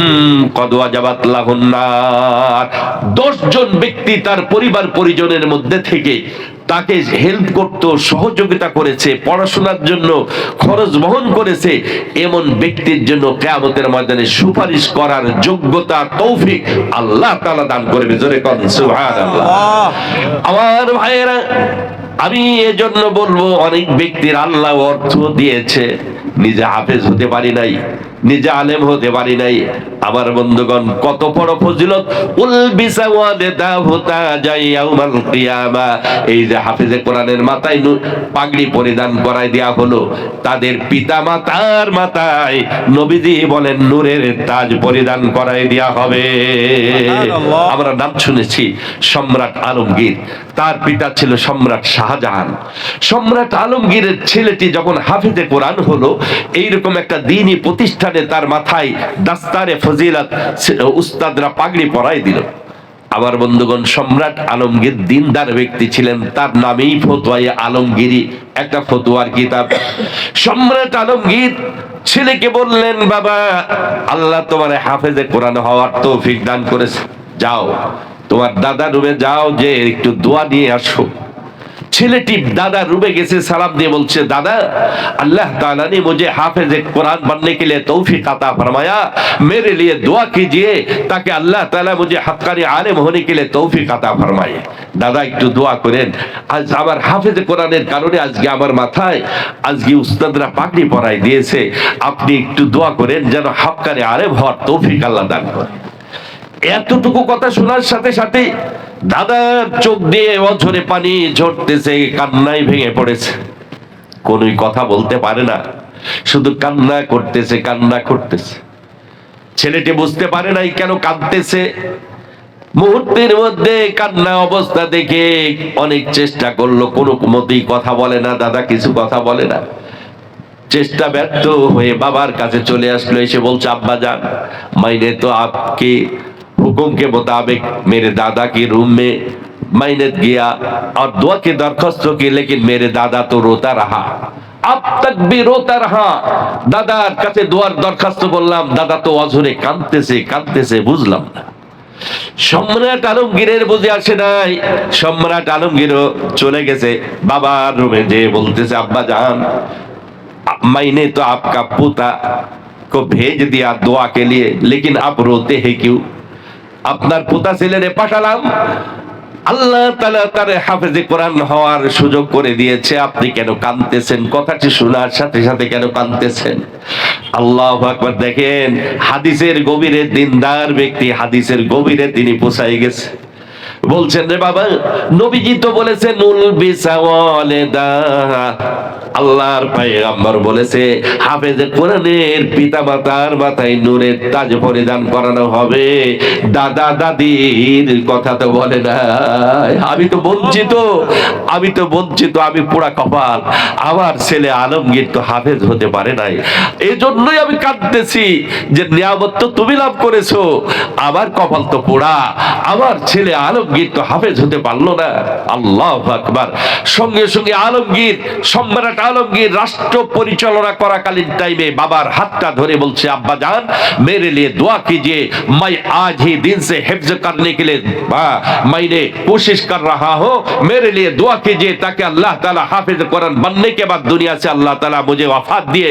A: কদ ওয়াজাবাত লাহুন নার, 10 জন ব্যক্তি তার পরিবার পরিজনের মধ্যে থেকে তাকে হেল্প করত, সহযোগিতা করেছে, পড়াশোনার জন্য খরচ বহন করেছে, এমন ব্যক্তির জন্য কিয়ামতের ময়দানে সুপারিশ করার যোগ্যতা, তৌফিক আল্লাহ তাআলা দান করবে। জোরে কোন সুবহানাল্লাহ। আমার ভাইয়েরা, আমি এজন্য বলবো, অনেক ব্যক্তির আল্লাহ অর্থ দিয়েছে, নিজে হাফেজ হতে পারি নাই, নিজে আলেম হতে পারি নাই। আমার বন্ধুগণ, কত বড় ফজিলত, উলবিসা ওয়াদাহু তাজাই ইয়াউমাল কিয়ামা, এই যে হাফেজে কোরআনের মাথায় পাগড়ি পরিধান করায় দেয়া হলো, তাদের পিতা মাতার মাথায় নবীজি বলেন নূরের তাজ পরিধান করায় দেয়া হবে। আমরা নাম শুনেছি সম্রাট আলমগীর, তার পিতা ছিল সম্রাট শাহজাহান। সম্রাট আলমগীরের ছেলেটি যখন হাফেজে কোরআন হলো, এইরকম একটা দ্বীনি প্রতিষ্ঠানে তার মাথায় দাস্তারে ফজিলত উস্তাদরা পাগড়ি পরাই দিল। আমার বন্ধুগণ, সম্রাট আলমগীর দিনদার ব্যক্তি ছিলেন, তার নামেই ফতোয়ায়ে আলমগীরি, একটা ফতোয়ার কিতাব। সম্রাট আলমগীর ছেলেকে বললেন, বাবা, আল্লাহ তোমার হাফেজে কোরআন হওয়ার তৌফিক দান করেছে, যাও তোমার দাদা রুমে যাও, যে একটু দোয়া নিয়ে আসো। ছেলেটি दादा रूबे गए सलाम दिए बोलছে दादा अल्लाह ताला ने मुझे हाफिज कुरान बनने के लिए तौफीक अता फरमाया, मेरे लिए दुआ कीजिए ताकि अल्लाह ताला मुझे हक्कानी आलिम होने के लिए तौफीक अता फरमाए। दादा একটু দোয়া করেন, আজ আমার হাফেজ কোরআনের কারণে আজকে আমার মাথায় আজকে উস্তাদরা পাগড়ি পরাই দিয়েছে, আপনি একটু দোয়া করেন যেন হক্কানি আলিম হওয়ার তৌফিক আল্লাহ দান করেন। এতটুকু কথা শোনার সাথে সাথে দাদার চোখ দিয়ে অঝরে পানি ঝরতেছে, কান্নায় ভেঙে পড়েছে, কোনোই কথা বলতে পারে না, শুধু কান্না করতেছে, কান্না করতেছে। ছেলেটি বুঝতে পারে নাই কেন কাঁদতেছে। মুহূর্তের মধ্যে কান্না অবস্থা দেখে অনেক চেষ্টা করলো, কোনো মতেই কথা বলে না, দাদা কিছু কথা বলে না। চেষ্টা ব্যর্থ হয়ে বাবার কাছে চলে আসলো, এসে বলছে আব্বা जान मैंने तो आपके हुक्म के मुताबिक मेरे दादा की रूम में मैंने गया और दुआ की दरख्वास्त की, लेकिन मेरे दादा तो रोता रहा, अब तक भी रोता रहा। দাদার কাছে দোয়ার দরখাস্ত করলাম, দাদা তো অঝরে কাঁদতেছে, বুঝলাম না। সম্রাট আলমগীরের বুঝে আসে নাই, সম্রাট আলমগীরও চলে গেছে বাবার রুমে, যে বলতেছে আব্বা जान मैंने तो आपका पोता को भेज दिया दुआ के लिए, लेकिन आप रोते हैं क्यों? আপনার পোতা ছেলেরে পাঠালাম, আল্লাহ তাআলা তার হাফেজে কোরআন হওয়ার সুযোগ করে দিয়েছে, আপনি কেন কাঁদতেছেন? কথাটি শোনার সাথে সাথে কেন কাঁদতেছেন? আল্লাহু আকবার। দেখেন হাদিসের গভীরে দিনদার ব্যক্তি, হাদিসের গভীরে তিনি পৌঁছায় গেছে। বলছেন রে বাবা, নবীজি তো বলেছেন নুল বিসাওয়ালেদা, আল্লাহর পয়গম্বর বলেছে হাফেজে কোরআনের পিতামাতার মাথায় নূরের তাজ পরিধান করানো হবে, দাদা দাদির কথা তো বলে না। আমি তো বঞ্চিত, আমি পোড়া কপাল, আমার ছেলে আলমগীর তো হাফেজ হতে পারে নাই, এই জন্যই আমি কাঁদতেছি যে নিয়ামত তো তুমি লাভ করেছো, আমার কপাল তো পোড়া, আমার ছেলে আলমগীর তো হাফেজ হতে পারলো না। আল্লাহু আকবার। সঙ্গে সঙ্গে আলমগীর, সম্রাট আলমগীর রাষ্ট্র পরিচালনা করাকালীন টাইমে বাবার হাতটা ধরে বলছে আব্বা जान मेरे लिए दुआ कीजिए, मैं आज ही दिन से हिफ्ज करने के लिए मैंने कोशिश कर रहा हूँ, मेरे लिए दुआ कीजिए ताकि अल्लाह ताला हाफिज कुरान बनने के बाद दुनिया से अल्लाह ताला मुझे वफात दिए,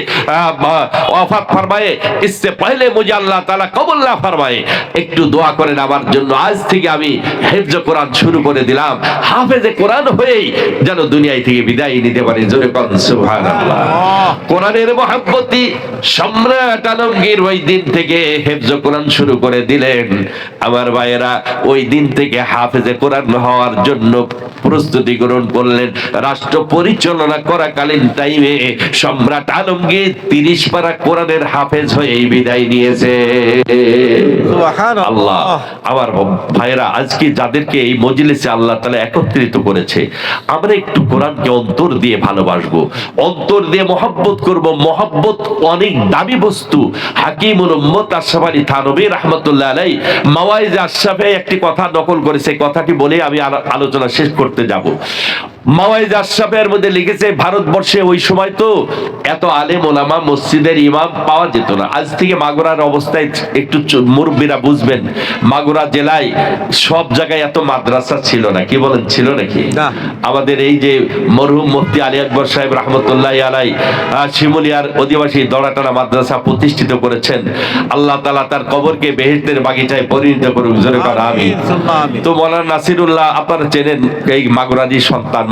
A: वफात फरमाए, इससे पहले मुझे अल्लाह ताला कबूल ना फरमाए। একটু দোয়া করেন আমার জন্য, আজ থেকে আমি হিফজ কোরআন শুরু করে দিলাম, হাফেজে কোরআন হয়েই যেন দুনিয়া থেকে বিদায় নিতে পারি। জোরে বলুন সুবহানাল্লাহ। কোরআনের মহব্বতি সম্রাট আলমগীর ওই দিন থেকে হিফজ কোরআন শুরু করে দিলেন। আমার ভাইয়েরা, ওই দিন থেকে হাফেজে কোরআন হওয়ার জন্য প্রস্তুতি গ্রহণ করলেন। রাষ্ট্র পরিচালনা করাকালীন টাইমে সম্রাট আলমগীর 30 পারা কোরআনের হাফেজ হয়েই বিদায় নিয়েছে। আল্লাহ, আমার ভাইরা, আজকে যাদেরকে এই মজলিসে আল্লাহ তাআলা একত্রিত করেছে, আমরা একটু কোরআনকে অন্তর দিয়ে ভালোবাসবো, অন্তর দিয়ে মহব্বত করব। মহব্বত অনেক দামি বস্তু। হাকিমুল উম্মত আশরাফ আলী থানভী রাহমাতুল্লাহ আলাইহি মাওয়াইজ আশরাফে একটি কথা নকল করেছে, কথাটি বলে আমি আলোচনা শেষ করতে যাব। মাওয়াইজ আশরাফের মধ্যে লিখেছে, ভারতবর্ষে ওই সময় তো এত আলেম ওলামা, মসজিদের ইমাম পাওয়া যেত না। আজ থেকে মাগুরার অবস্থায় একটু মুরব্বীরা বুঝবেন, মাগুরা জেলায় সব জায়গায় এত মাদ্রাসা ছিল না। কি বলেন, ছিল নাকি? আমাদের এই যে মরহুম মুফতি আলী আকবর সাহেব রাহমাতুল্লাহি আলাইহি শিমুলিয়ার অধিবাসী দড়াটানা মাদ্রাসা প্রতিষ্ঠিত করেছেন। আল্লাহ তাআলা তার কবরকে বেহেশতের বাগিচায় পরিণত করুক। জোরে বলুন আমিন। তো মাওলানা নাসিরুল্লাহ আপনারা চেনেন, এই মাগুরারই সন্তান,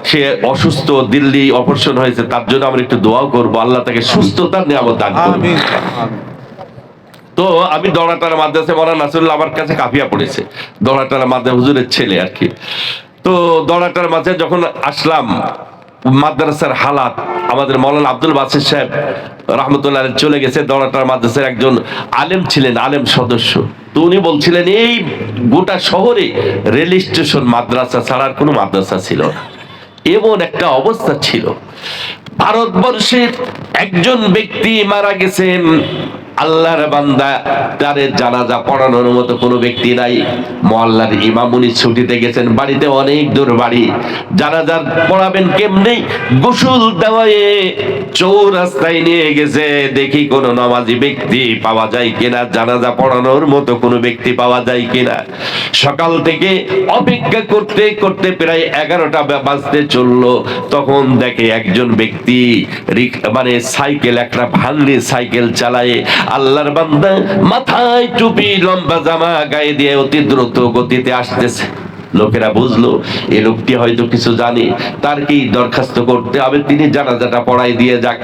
A: সে অসুস্থ, দিল্লি অপারেশন হয়েছে, তার জন্য আমরা একটু দোয়াও করবো, আল্লাহ তাকে সুস্থতার নিয়ামত দান করুন। তো আমি দড়াটানা মাদ্রাসায় মাওলানা নাসিরুল্লাহ আমার কাছে কাফিয়া পড়েছে, দড়াটানা মাদ্রাসা হুজুরের ছেলে আর কি। তো দড়াটার মাঝে যখন আসলাম, মাদ্রাসার হালাত, আমাদের মাওলানা আব্দুল বাসির সাহেব রাহমাতুল্লাহ আলাইহি চলে গেছে, দড়াটার মাদ্রাসার একজন আলেম ছিলেন, আলেম সদস্য। তো উনি বলছিলেন এই গোটা শহরে রেল স্টেশন মাদ্রাসা ছাড়ার কোনো মাদ্রাসা ছিল না, এমন একটা অবস্থা ছিল। ভারতবর্ষের একজন ব্যক্তি মারা গেছেন, আল্লাহর বান্দা, তার জানাজা পড়ানোর মতো কোনো ব্যক্তি নাই। মুআল্লার ইমাম উনি ছুটিতে গেছেন, বাড়িতে অনেক দূর বাড়ি, জানাজা পড়াবেন কেমনে? গোসল দেওয়ায় চৌরাস্তায় নিয়ে গেছে, দেখি কোনো নামাজি ব্যক্তি পাওয়া যায় কিনা, জানাজা পড়ানোর মতো কোনো ব্যক্তি পাওয়া যায় কিনা। সকাল থেকে অপেক্ষা করতে করতে প্রায় 11টা বাজতে চললো, তখন দেখে একজন ব্যক্তি মানে সাইকেল, একটা ভাঙড়ি সাইকেল চালায়, আল্লাহর বান্দা মাথায় টুপি, লম্বা জামা গায়ে দিয়ে অতি দ্রুত গতিতে আসতেছে। লোকেরা বুঝলো এই লোকটি হয়তো কিছু জানে, তার কি দরখাস্ত করতে হবে, তিনি জানাজাটা পড়াই দিয়ে যাক।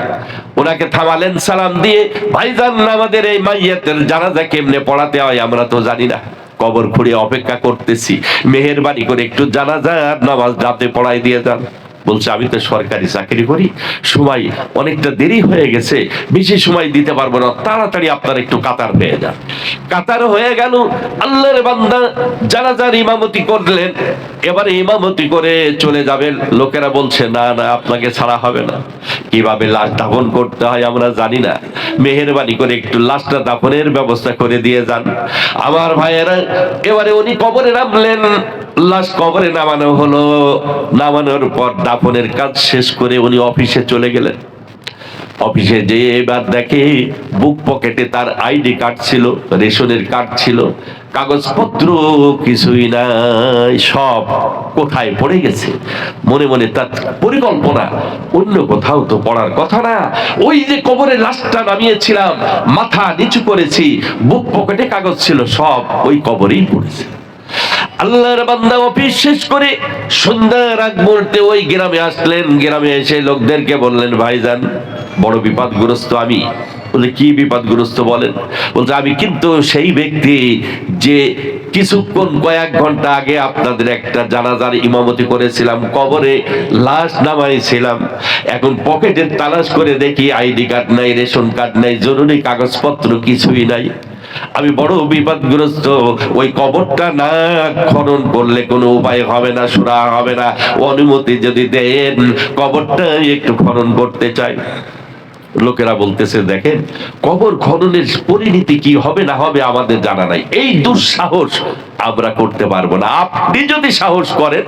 A: ওনাকে থামালেন সালাম দিয়ে, ভাইজান আমাদের এই মাইয়াতের জানাজা কেমনে পড়াতে হয় আমরা তো জানি না, কবর খুঁড়ে অপেক্ষা করতেছি, মেহেরবানি করে একটু জানাজার নামাজ রাতে পড়াই দিয়ে যান। বলছে আমি তো সরকারি চাকরি করি, সময় অনেকটা দেরি হয়ে গেছে, বেশি সময় দিতে পারবো না, তাড়াতাড়ি আপনার একটু কাতার হয়ে যান। কাতার হয়ে গেল, আল্লাহর বান্দা জানাজার ইমামতি করলেন। এবারে ইমামতি করে চলে যাবেন, লোকেরা বলছে না না আপনাকে ছাড়া হবে না, কিভাবে লাশ দাফন করতে হয় আমরা জানি না, মেহেরবানি করে একটু লাশটা দাফনের ব্যবস্থা করে দিয়ে যান। আমার ভাইয়েরা, এবারে উনি কবরে নামলেন, লাশ কবরে নামানো হলো। নামানোর পর দাফনের কাজ শেষ করে উনি অফিসে চলে গেলেন। অফিসে যেয়ে এবার দেখে বুক পকেটে তার আইডি কার্ড ছিল, রেশনের কার্ড ছিল, কাগজপত্র কিছুই নাই, সব কোথায় পড়ে গেছে। মনে মনে তার পরিকল্পনা, অন্য কোথাও তো পড়ার কথা না, ওই যে কবরে লাশটা নামিয়েছিলাম, মাথা নিচু করেছি, বুক পকেটে কাগজ ছিল, সব ওই কবরেই পড়েছে। আল্লাহর বান্দা অফিস শেষ করে সন্ধ্যার আগ মুহূর্তে ওই গ্রামে আসলেন। গ্রামে এসে লোকদেরকে বললেন, ভাইজান বড় বিপদগ্রস্ত আমি। বলে কি বিপদগ্রস্ত বলেন? বলছে আমি কিন্তু সেই ব্যক্তি যে কিছুক্ষণ কয়েক ঘন্টা আগে আপনাদের একটা জানাজার ইমামতি করেছিলাম, কবরে লাশ নামাইছিলাম, এখন পকেটের তালাশ করে দেখি আইডি কার্ড নাই, রেশন কার্ড নাই, জরুরি কাগজপত্র কিছুই নাই, আমি বড় বিপদগ্রস্ত। ওই কবরটা না খনন করলে কোনো উপায় হবে না, সুরা হবে না, অনুমতি যদি দেন কবরটা একটু খনন করতে চাই। লোকেরা বলতেছে দেখেন কবর খননের পরিণতি কি হবে না হবে আমাদের জানা নাই, এই দুঃসাহস আমরা করতে পারবো না, আপনি যদি সাহস করেন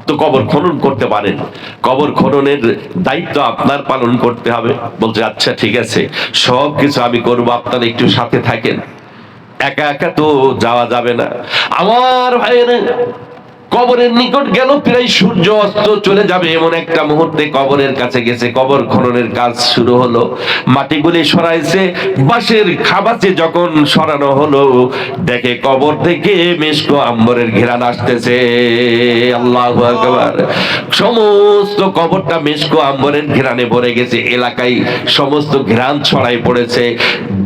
A: তো কবর খনন করতে পারেন, কবর খননের দায়িত্ব আপনার পালন করতে হবে। বলছে আচ্ছা ঠিক আছে, সব কিছু আমি করবো, আপনারা একটু সাথে থাকেন, একা একা তো যাওয়া যাবে না। আমার ভাইয়ের কবরের নিকট গেল, প্রায় সূর্য অস্ত চলে যাবে এমন একটা মুহূর্তে কবরের কাছে গেছে। কবর খননের কাজ শুরু হলো, মাটিগুলি সরাইছে, বাঁশের খাবাচে যখন সরানো হলো, দেখে কবর থেকে মিশকো আম্বরের ঘেরান আসতেছে। আল্লাহু আকবার। সমস্ত কবরটা মিশকো আম্বরের ঘেরানে ভরে গেছে, এলাকায় সমস্ত ঘেরান ছড়াই পড়েছে।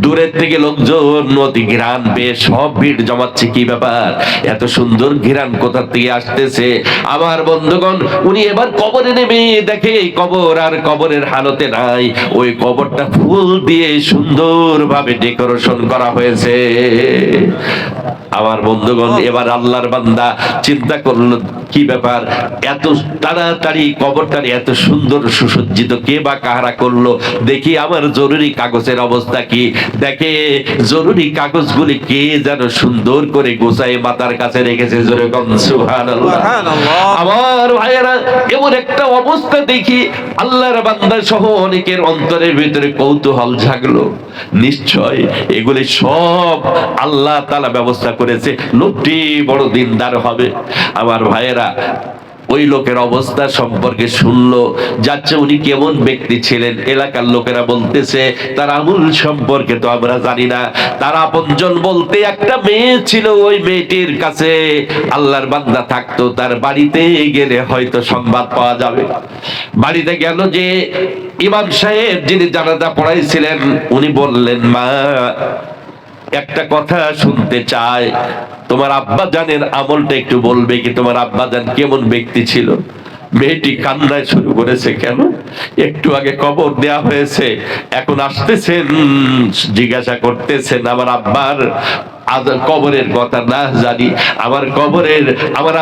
A: দূরের থেকে লোকজন নদী ঘেরান পেয়ে সব ভিড় জমাচ্ছে, কি ব্যাপার, এত সুন্দর ঘেরান কোথা থেকে আসতেছে। আমার বন্ধুগণ, উনি এবার কবরে নেমে দেখে কবর আর কবরের হালতে নাই, ওই কবরটা ফুল দিয়ে সুন্দরভাবে ডেকোরেশন করা হয়েছে। আমার বন্ধুগণ, এবার আল্লাহর বান্দা চিন্তা করলো কি ব্যাপার, এত তাড়াতাড়ি কবরটা এত সুন্দর সুসজ্জিত কে বা কাহারা করলো, দেখি আমার জরুরি কাগজের অবস্থা কি। দেখে জরুরি কাগজগুলি কে যেন সুন্দর করে গোছায় মাথার কাছে রেখেছে। জোরে কম সুবহানাল্লাহ। আমার ভাইয়েরা, এমন একটা অবস্থা দেখি আল্লাহর বান্দা সহ অনেকের অন্তরের ভিতরে কৌতূহল জাগলো, নিশ্চয় এগুলি সব আল্লাহ তাআলা ব্যবস্থা করেছে, লোকটি বড় দিনদার হবে। আমার ভাইয়েরা ওই লোকের অবস্থা সম্পর্কে শুনলো, যাচ্ছে উনি কেমন ব্যক্তি ছিলেন। এলাকার লোকেরা বলতেছে তার আমল সম্পর্কে তো আমরা জানি না, তার আপনজন বলতে একটা মেয়ে ছিল, ওই মেয়েটির কাছে আল্লাহর বান্দা থাকতো, তার বাড়িতে গেলে হয়তো সংবাদ পাওয়া যাবে। বাড়িতে গেল, যে ইমাম সাহেব যিনি জানাজা পড়াইছিলেন উনি বললেন, মা একটা কথা শুনতে চায়, তোমার আব্বা জানের আমলটা একটু বলবে কি, তোমার আব্বা জান কেমন ব্যক্তি ছিল। মেয়েটি কান্নায় শুরু করেছে, কেন, একটু আগে কবর দেয়া হয়েছে, এখন আসতেছেন জিজ্ঞাসা করতেছেন আমার আব্বার কবরের কথা না জানি, আমার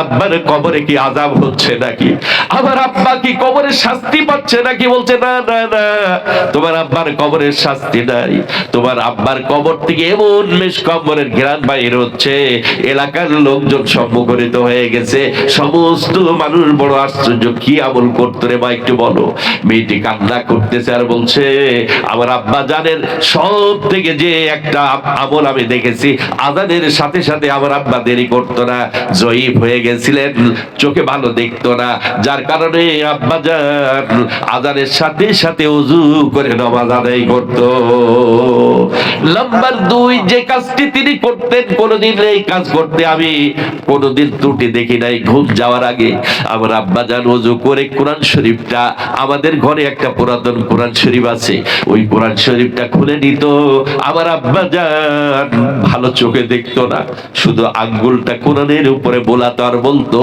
A: আব্বার কবরে কি আযাব হচ্ছে নাকি, আমার আব্বা কি কবরের শাস্তি পাচ্ছে নাকি। বলছে না না না, তোমার আব্বার কবরের শাস্তি নাই, তোমার আব্বার কবর থেকে এমন মিশকম্বরের ঘ্রাণ বাইর হচ্ছে, এলাকার লোকজন সম্মুখরিত হয়ে গেছে, সমস্ত মানুষ বড় আশ্চর্য, কি আমল করতে রে মা একটু বলো। মেয়েটি কান্না করতেছে আর বলছে, আমার আব্বা জানেন সব থেকে যে একটা আমল আমি দেখেছি, আজানের সাথে সাথে আমার আব্বা দেরি করতো না, জয়ীফ হয়ে গেছিলেন, চোখে ভালো দেখতো না, যার কারণে আব্বা জান আজানের সাথে সাথে ওযু করে নামাজ আদায় করতো। নাম্বার 2, যে কাজটি তিনি করতেন, কোনদিন এই কাজ করতে আমি কোনদিন ত্রুটি দেখি নাই। ঘুম যাওয়ার আগে আমার আব্বা জান ওযু করে কোরআন শরীফটা, আমাদের ঘরে একটা পুরাতন কোরআন শরীফ আছে, ওই কোরআন শরীফটা খুলে নিত। আমার আব্বা জান ভালো চোখে দেখতো না, শুধু আঙ্গুলটা কোরআনের উপরে বোলাতো আর বলতো,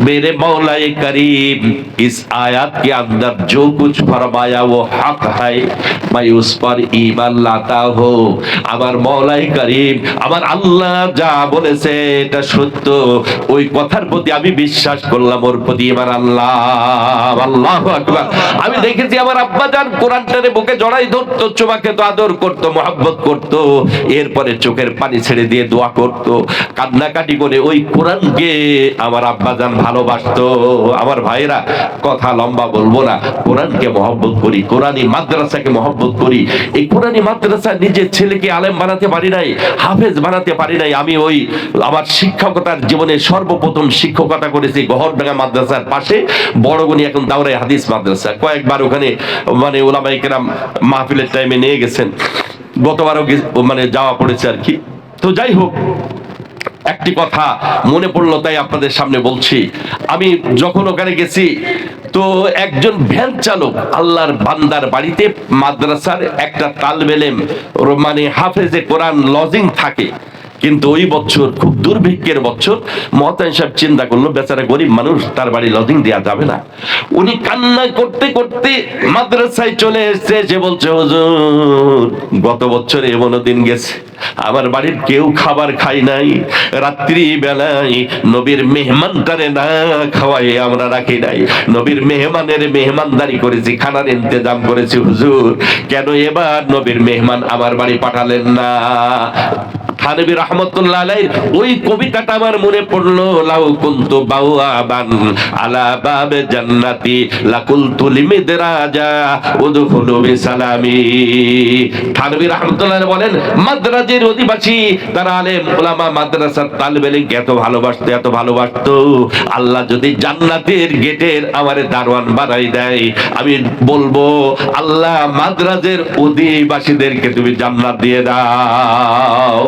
A: মেরে মৌলায়ে করিম इस आयत के अंदर जो कुछ फरमाया वो हक है, मैं उस पर ईमान लाता हूँ। আমার মৌলাই করিম, আমার আল্লাহ যা বলেছে এটা সত্য, ওই কথার প্রতি আমি বিশ্বাস করলাম, ওর প্রতি আমার আল্লাহ। আল্লাহু আকবার। আমি দেখেছি আমার আব্বা জান কোরআনটারে বুকে জড়াই ধরতো, চোমাকে তো আদর করতো, মহব্বত করতো, এরপরে চোখের পানি ছেড়ে দিয়ে দোয়া করতো, কান্নাকাটি করে ওই কোরআনকে আমার আব্বা জান ভালোবাসতো। আমার ভাইরা, কথা লম্বা বলবো না, কোরআনকে মহব্বত করি, কোরআনী মাদ্রাসাকে মহব্বত করি। এই কোরআনী মাদ্রাসা নিজের ছেলেকে আলেম বানাতে পারি নাই, হাফেজ বানাতে পারি নাই। আমি ওই আমার শিক্ষকতার জীবনে সর্বপ্রথম শিক্ষকতা করেছি গহরডাঙ্গা মাদ্রাসার পাশে, বড়গনি এখন দাওরাই হাদিস মাদ্রাসা। কয়েকবার ওখানে মানে ওলামায়ে কেরাম মাহফিলের টাইমে নিয়ে গেছেন, গতবারও মানে যাওয়া পড়েছে আর কি। তো যাই হোক, একটি কথা মনে পড়লো তাই আপনাদের সামনে বলছি। আমি যখন ওখানে গেছি তো একজন ভ্যান চালক আল্লাহর বান্দার বাড়িতে মাদ্রাসার একটা তালেবে ইলম মানে হাফেজে কোরআন লজিং থাকে, কিন্তু ওই বছর খুব দুর্ভিক্ষের বছর, মহতামিম সাহেব চিন্তা করলো বেচারা গরিব মানুষ, তার বাড়ি লজিং দেওয়া যাবে না। উনি কান্না করতে করতে মাদ্রাসায় চলে এসেছে, যে বলছে, হুজুর গত বছর এমন দিন গেছে আমার বাড়ির কেউ খাবার খাই নাই, রাত্রি বেলায় নবীর মেহমানটারে না খাওয়াই আমরা রাখি নাই, নবীর মেহমানের মেহমানদারি করেছি, খানার ইন্তজাম করেছি, হুজুর কেন এবার নবীর মেহমান আমার বাড়ি পাঠালেন না? থানভী রাহমাতুল্লাহ আলাইহির ওই কবিতাটা আমার মনে পড়লো, লাউ কুনতু বাওয়াবান আলা বাবে জান্নাতি লাকুলতু লিমিদরাজা উদখুলু বিসালামি। থানভী রাহমাতুল্লাহ বলেন, মাদ্রাজের অধিবাসী তারা আলেম উলামা মাদ্রাসার তালেবে ইলমকে এত ভালোবাসতো, এত ভালোবাসতো, আল্লাহ যদি জান্নাতের গেটের আমারে দারওয়ান বানাই দেয়, আমি বলবো আল্লাহ মাদ্রাজের অধিবাসীদেরকে তুমি জান্নাত দিয়ে দাও।